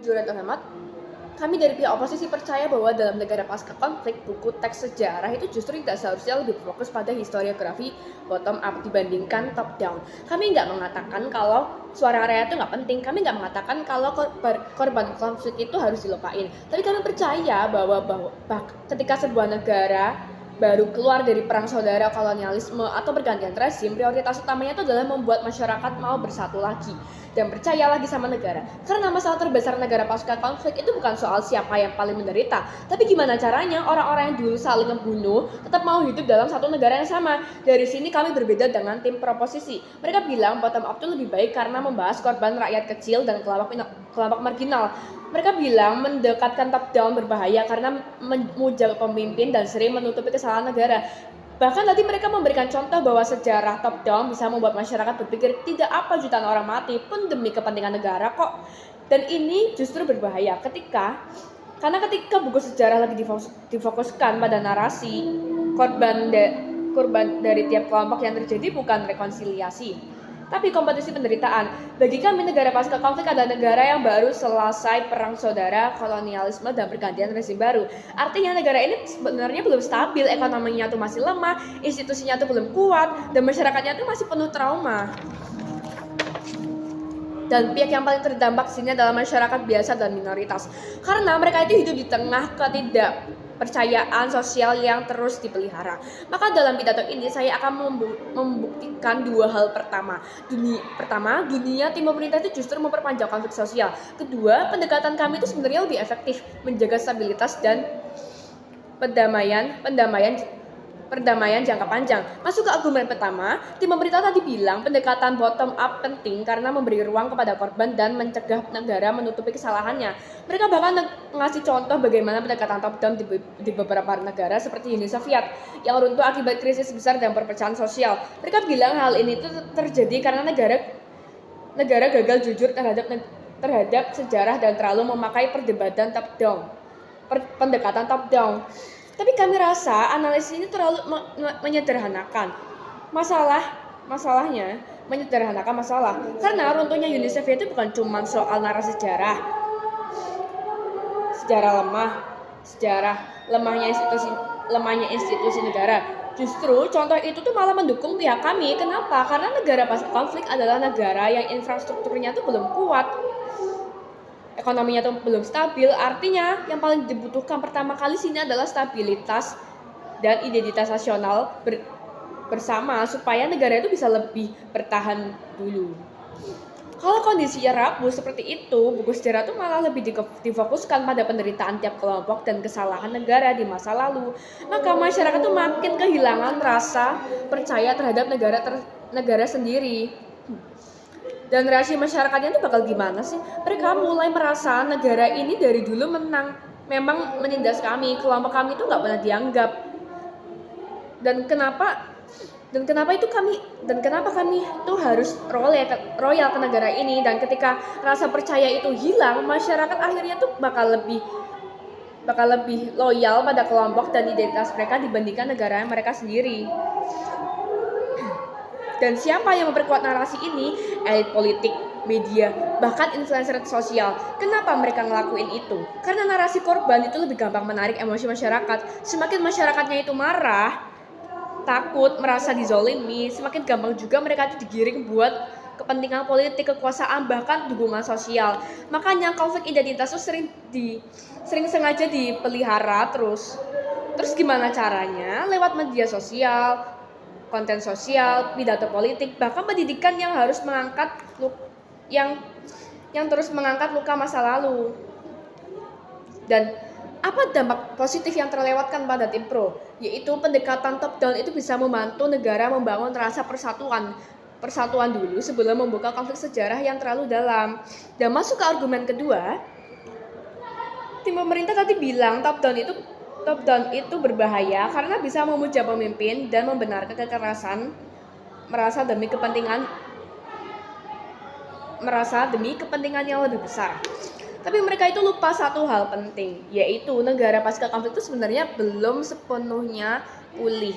Jujur dan terhemat, kami dari pihak oposisi percaya bahwa dalam negara pasca konflik, buku teks sejarah itu justru tidak seharusnya lebih fokus pada historiografi bottom up dibandingkan top down. Kami nggak mengatakan kalau suara rakyat itu nggak penting, kami nggak mengatakan kalau korban konflik itu harus dilupain. Tapi kami percaya bahwa ketika sebuah negara baru keluar dari perang saudara, kolonialisme, atau pergantian rezim, prioritas utamanya itu adalah membuat masyarakat mau bersatu lagi dan percaya lagi sama negara. Karena masalah terbesar negara pasca konflik itu bukan soal siapa yang paling menderita, tapi gimana caranya orang-orang yang dulu saling membunuh tetap mau hidup dalam satu negara yang sama. Dari sini kami berbeda dengan tim proposisi. Mereka bilang bottom up itu lebih baik karena membahas korban rakyat kecil dan kelompok marginal. Mereka bilang mendekatkan top down berbahaya karena memuja pemimpin dan sering menutupi kesalahan negara. Bahkan tadi mereka memberikan contoh bahwa sejarah top down bisa membuat masyarakat berpikir tidak apa jutaan orang mati pun demi kepentingan negara kok. Dan ini justru berbahaya karena ketika buku sejarah lagi difokuskan pada narasi korban dari tiap kelompok yang terjadi bukan rekonsiliasi, tapi kompetisi penderitaan. Bagi kami, negara pasca konflik adalah negara yang baru selesai perang saudara, kolonialisme, dan pergantian rezim baru. Artinya negara ini sebenarnya belum stabil, ekonominya tuh masih lemah, institusinya tuh belum kuat, dan masyarakatnya tuh masih penuh trauma. Dan pihak yang paling terdampak sini adalah masyarakat biasa dan minoritas. Karena mereka itu hidup di tengah ketidakpercayaan sosial yang terus dipelihara. Maka dalam pidato ini saya akan membuktikan dua hal. Pertama, dunia tim pemerintah itu justru memperpanjang konflik sosial. Kedua, pendekatan kami itu sebenarnya lebih efektif menjaga stabilitas dan perdamaian jangka panjang. Masuk ke argumen pertama, tim pemerintah tadi bilang pendekatan bottom up penting karena memberi ruang kepada korban dan mencegah negara menutupi kesalahannya. Mereka bahkan ngasih contoh bagaimana pendekatan top down di beberapa negara seperti Uni Soviet yang runtuh akibat krisis besar dan perpecahan sosial. Mereka bilang hal ini itu terjadi karena negara gagal jujur terhadap sejarah dan terlalu memakai pendekatan top down. Tapi kami rasa analisis ini terlalu menyederhanakan masalahnya menyederhanakan masalah. Karena runtuhnya Uni Soviet itu bukan cuma soal narasi lemahnya institusi negara. Justru contoh itu tuh malah mendukung pihak kami. Kenapa? Karena negara pasca konflik adalah negara yang infrastrukturnya tuh belum kuat, ekonominya tuh belum stabil. Artinya yang paling dibutuhkan pertama kali sini adalah stabilitas dan identitas nasional bersama supaya negara itu bisa lebih bertahan dulu. Kalau kondisinya rapuh seperti itu, buku sejarah itu malah lebih difokuskan pada penderitaan tiap kelompok dan kesalahan negara di masa lalu. Maka masyarakat tuh makin kehilangan rasa percaya terhadap negara sendiri. Dan reaksi masyarakatnya itu bakal gimana sih? Mereka mulai merasa negara ini dari dulu memang menindas kami, kelompok kami itu nggak pernah dianggap. Dan kenapa kami itu harus royal ke negara ini? Dan ketika rasa percaya itu hilang, masyarakat akhirnya tuh bakal lebih loyal pada kelompok dan identitas mereka dibandingkan negara mereka sendiri. Dan siapa yang memperkuat narasi ini? Elit politik, media, bahkan influencer sosial. Kenapa mereka ngelakuin itu? Karena narasi korban itu lebih gampang menarik emosi masyarakat. Semakin masyarakatnya itu marah, takut, merasa dizolimi, semakin gampang juga mereka itu digiring buat kepentingan politik, kekuasaan, bahkan dukungan sosial. Makanya konflik identitas itu sering sengaja dipelihara terus. Terus gimana caranya? Lewat media sosial, konten sosial, pidato politik, bahkan pendidikan yang harus terus mengangkat luka masa lalu. Dan apa dampak positif yang terlewatkan pada tim pro? Yaitu pendekatan top down itu bisa membantu negara membangun rasa persatuan dulu sebelum membuka konflik sejarah yang terlalu dalam. Dan masuk ke argumen kedua, tim pemerintah tadi bilang top down itu berbahaya karena bisa memuja pemimpin dan membenarkan kekerasan, merasa demi kepentingan yang lebih besar. Tapi mereka itu lupa satu hal penting, yaitu negara pasca konflik itu sebenarnya belum sepenuhnya pulih.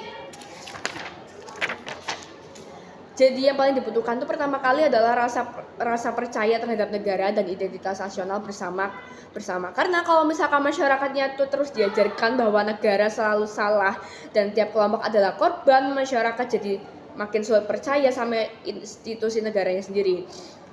Jadi yang paling dibutuhkan tuh pertama kali adalah rasa percaya terhadap negara dan identitas nasional bersama. Karena kalau misalkan masyarakatnya tuh terus diajarkan bahwa negara selalu salah dan tiap kelompok adalah korban, masyarakat jadi makin sulit percaya sama institusi negaranya sendiri.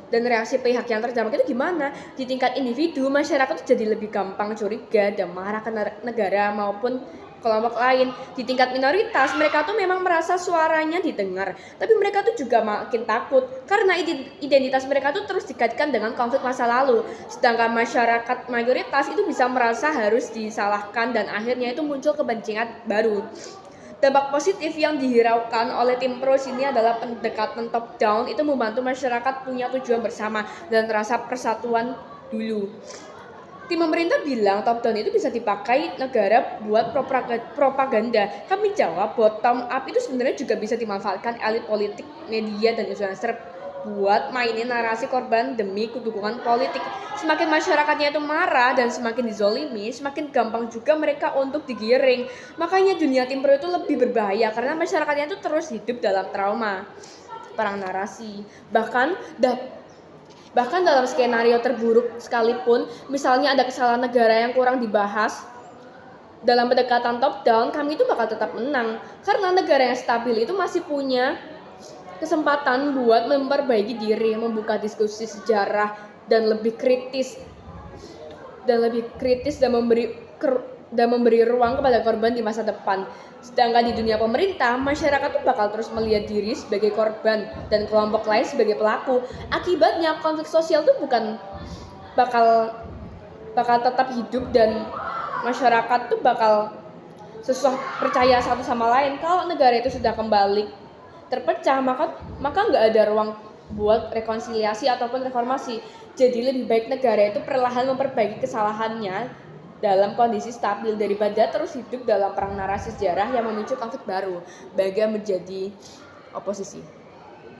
Dan reaksi pihak yang terdampak itu gimana? Di tingkat individu, masyarakat tuh jadi lebih gampang curiga dan marah ke negara maupun kelompok lain. Di tingkat minoritas, mereka tuh memang merasa suaranya didengar, tapi mereka tuh juga makin takut karena identitas mereka tuh terus dikaitkan dengan konflik masa lalu. Sedangkan masyarakat mayoritas itu bisa merasa harus disalahkan dan akhirnya itu muncul kebencian baru. Dampak positif yang dihiraukan oleh tim pros ini adalah pendekatan top down itu membantu masyarakat punya tujuan bersama dan rasa persatuan dulu. Tim pemerintah bilang top down itu bisa dipakai negara buat propaganda. Kami jawab bottom up itu sebenarnya juga bisa dimanfaatkan elit politik, media, dan influencer buat mainin narasi korban demi dukungan politik. Semakin masyarakatnya itu marah dan semakin dizolimi, semakin gampang juga mereka untuk digiring. Makanya dunia tim pro itu lebih berbahaya karena masyarakatnya itu terus hidup dalam trauma perang narasi. Bahkan dalam skenario terburuk sekalipun, misalnya ada kesalahan negara yang kurang dibahas, dalam pendekatan top down kami itu bakal tetap menang karena negara yang stabil itu masih punya kesempatan buat memperbaiki diri, membuka diskusi sejarah dan lebih kritis dan memberi ruang kepada korban di masa depan. Sedangkan di dunia pemerintah, masyarakat tuh bakal terus melihat diri sebagai korban dan kelompok lain sebagai pelaku. Akibatnya konflik sosial tuh bukan bakal tetap hidup dan masyarakat tuh bakal susah percaya satu sama lain. Kalau negara itu sudah kembali terpecah, maka nggak ada ruang buat rekonsiliasi ataupun reformasi. Jadi lebih baik negara itu perlahan memperbaiki kesalahannya dalam kondisi stabil daripada terus hidup dalam perang narasi sejarah yang memicu konflik baru bagi menjadi oposisi.